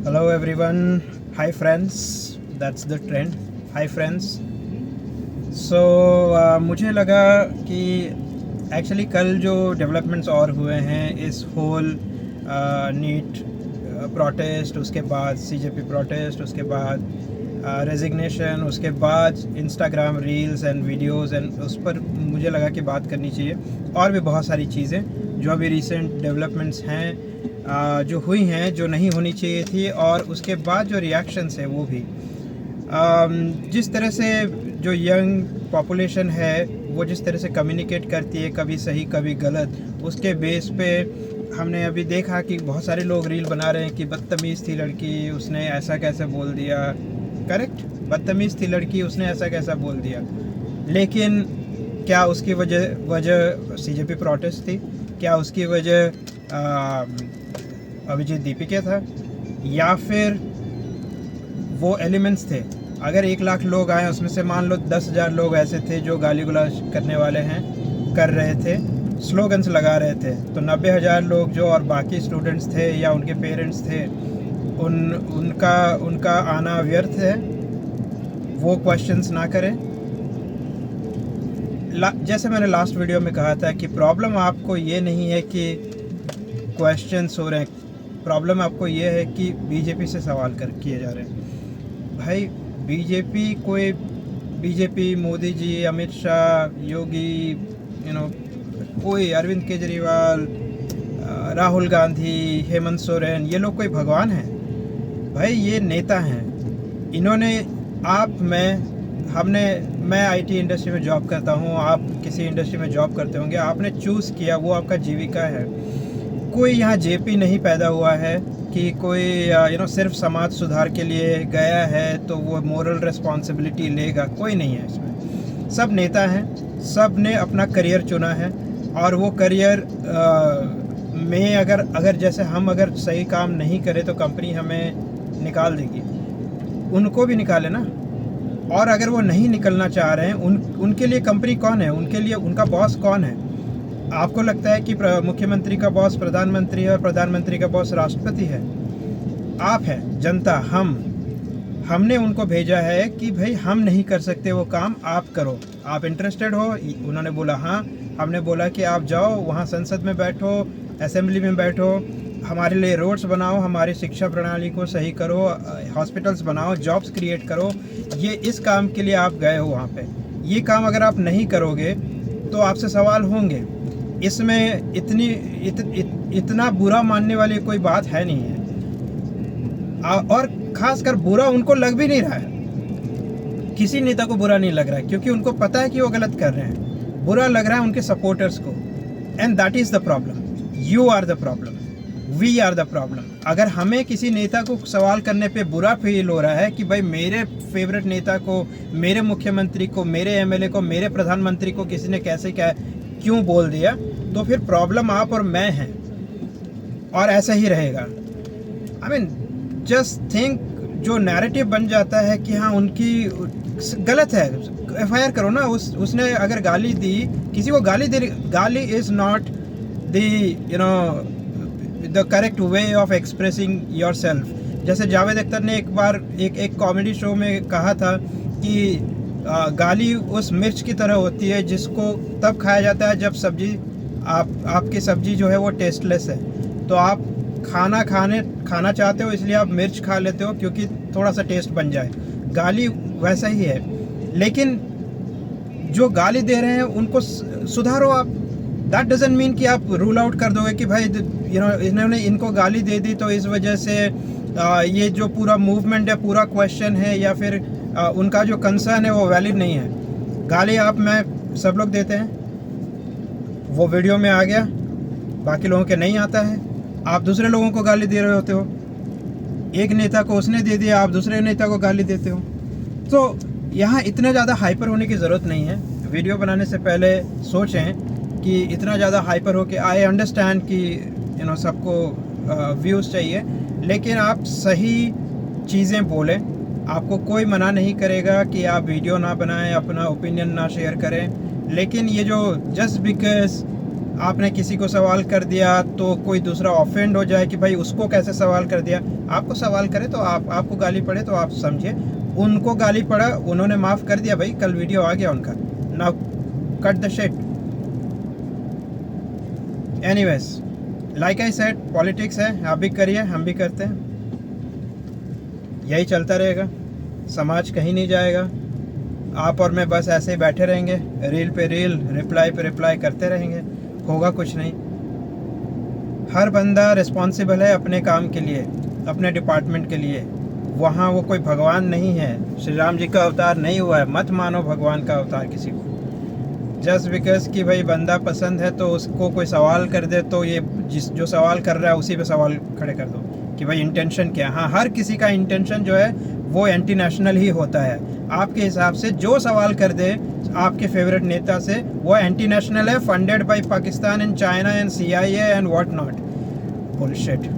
Hello everyone. Hi friends. That's the trend. Hi friends. So मुझे लगा कि actually कल जो डेवलपमेंट्स और हुए हैं इस होल नीट प्रोटेस्ट, उसके बाद सीजेपी प्रोटेस्ट, उसके बाद रेजिग्नेशन, उसके बाद Instagram reels and videos and उस पर मुझे लगा कि बात करनी चाहिए। और भी बहुत सारी चीज़ें जो अभी रिसेंट डेवलपमेंट्स हैं, जो हुई हैं, जो नहीं होनी चाहिए थी, और उसके बाद जो रिएक्शंस हैं वो भी जिस तरह से जो यंग पॉपुलेशन है वो जिस तरह से कम्युनिकेट करती है, कभी सही कभी गलत, उसके बेस पे हमने अभी देखा कि बहुत सारे लोग रील बना रहे हैं कि बदतमीज़ थी लड़की, उसने ऐसा कैसे बोल दिया। करेक्ट, बदतमीज़ थी लड़की, उसने ऐसा कैसा बोल दिया। लेकिन क्या उसकी वजह सीजेपी प्रोटेस्ट थी? क्या उसकी वजह अभिजीत दीपिके था, या फिर वो एलिमेंट्स थे? अगर 1 लाख लोग आए, उसमें से मान लो 10,000 लोग ऐसे थे जो गाली गुलाज करने वाले हैं, कर रहे थे, स्लोगन्स लगा रहे थे, तो 90,000 लोग जो और बाकी स्टूडेंट्स थे या उनके पेरेंट्स थे, उनका आना व्यर्थ है? वो क्वेश्चंस ना करें। जैसे मैंने लास्ट वीडियो में कहा था कि प्रॉब्लम आपको ये नहीं है कि क्वेश्चंस हो रहे हैं, प्रॉब्लम आपको ये है कि बीजेपी से सवाल किए जा रहे हैं। भाई बीजेपी मोदी जी, अमित शाह, योगी, कोई अरविंद केजरीवाल, राहुल गांधी, हेमंत सोरेन, ये लोग कोई भगवान हैं? भाई ये नेता हैं। इन्होंने मैं आईटी इंडस्ट्री में जॉब करता हूँ, आप किसी इंडस्ट्री में जॉब करते होंगे, आपने चूज़ किया, वो आपका जीविका है। कोई यहाँ जेपी नहीं पैदा हुआ है कि कोई सिर्फ समाज सुधार के लिए गया है तो वो मोरल रिस्पॉन्सिबिलिटी लेगा। कोई नहीं है इसमें। सब नेता हैं, सब ने अपना करियर चुना है, और वो करियर में अगर जैसे हम अगर सही काम नहीं करें तो कंपनी हमें निकाल देगी। उनको भी निकाले ना। और अगर वो नहीं निकलना चाह रहे हैं, उनके लिए कंपनी कौन है? उनके लिए उनका बॉस कौन है? आपको लगता है कि मुख्यमंत्री का बॉस प्रधानमंत्री है और प्रधानमंत्री का बॉस राष्ट्रपति है? आप हैं, जनता, हमने उनको भेजा है कि भाई हम नहीं कर सकते वो काम, आप करो। आप इंटरेस्टेड हो? उन्होंने बोला हाँ। हमने बोला कि आप जाओ वहाँ संसद में बैठो, असेंबली में बैठो, हमारे लिए रोड्स बनाओ, हमारी शिक्षा प्रणाली को सही करो, हॉस्पिटल्स बनाओ, जॉब्स क्रिएट करो। ये इस काम के लिए आप गए हो वहाँ पे। ये काम अगर आप नहीं करोगे तो आपसे सवाल होंगे। इसमें इतना बुरा मानने वाली कोई बात है नहीं है। और खासकर बुरा उनको लग भी नहीं रहा है। किसी नेता को बुरा नहीं लग रहा है, क्योंकि उनको पता है कि वो गलत कर रहे हैं। बुरा लग रहा है उनके सपोर्टर्स को, and that is the problem. You are the problem, we are the problem. अगर हमें किसी नेता को सवाल करने पे बुरा फील हो रहा है कि भाई मेरे फेवरेट नेता को, मेरे मुख्यमंत्री को, मेरे एमएलए को, मेरे प्रधानमंत्री को किसी ने कैसे क्यों बोल दिया, तो फिर प्रॉब्लम आप और मैं हैं, और ऐसा ही रहेगा। आई मीन जस्ट थिंक, जो नैरेटिव बन जाता है कि हाँ उनकी गलत है, एफआईआर करो ना। उसने अगर गाली दी, किसी को गाली is not the correct way of expressing your self. जैसे जावेद अख्तर ने एक बार एक कॉमेडी शो में कहा था कि गाली उस मिर्च की तरह होती है जिसको तब खाया जाता है जब आपकी सब्जी जो है वो टेस्टलेस है। तो आप खाना चाहते हो, इसलिए आप मिर्च खा लेते हो क्योंकि थोड़ा सा टेस्ट बन जाए। गाली वैसा ही है। लेकिन जो गाली दे रहे हैं उनको सुधारो आप। दैट डजंट मीन कि आप रूल आउट कर दोगे कि भाई इन्होंने इनको गाली दे दी तो इस वजह से ये जो पूरा मूवमेंट है, पूरा क्वेश्चन है, या फिर उनका जो कंसर्न है वो वैलिड नहीं है। गाली आप मैं सब लोग देते हैं, वो वीडियो में आ गया, बाकी लोगों के नहीं आता है। आप दूसरे लोगों को गाली दे रहे होते हो, एक नेता को उसने दे दिया, आप दूसरे नेता को गाली देते हो। तो यहाँ इतना ज़्यादा हाइपर होने की ज़रूरत नहीं है। वीडियो बनाने से पहले सोचें कि इतना ज़्यादा हाइपर हो के, आई अंडरस्टैंड कि सबको व्यूज़ चाहिए, लेकिन आप सही चीज़ें बोलें। आपको कोई मना नहीं करेगा कि आप वीडियो ना बनाएं, अपना ओपिनियन ना शेयर करें, लेकिन ये जो जस्ट बिकॉज आपने किसी को सवाल कर दिया तो कोई दूसरा ऑफेंड हो जाए कि भाई उसको कैसे सवाल कर दिया। आपको सवाल करे तो आपको गाली पड़े तो आप समझिए, उनको गाली पड़ा, उन्होंने माफ़ कर दिया, भाई कल वीडियो आ गया उनका, now cut the shit. Anyways, like I said, politics है, आप भी करिए, हम भी करते हैं, यही चलता रहेगा, समाज कहीं नहीं जाएगा। आप और मैं बस ऐसे ही बैठे रहेंगे, रील पे रील, रिप्लाई पे रिप्लाई करते रहेंगे, होगा कुछ नहीं। हर बंदा रिस्पॉन्सिबल है अपने काम के लिए, अपने डिपार्टमेंट के लिए। वहाँ वो कोई भगवान नहीं है, श्री राम जी का अवतार नहीं हुआ है, मत मानो भगवान का अवतार किसी को। जस्ट बिकॉज कि भाई बंदा पसंद है तो उसको कोई सवाल कर दे तो ये जो सवाल कर रहा है उसी पे सवाल खड़े कर दो कि भाई इंटेंशन क्या है। हाँ, हर किसी का इंटेंशन जो है वो एंटी नेशनल ही होता है। आपके हिसाब से जो सवाल कर दे आपके फेवरेट नेता से, वो एंटी नेशनल है, funded by Pakistan and China and CIA and what not. Bullshit.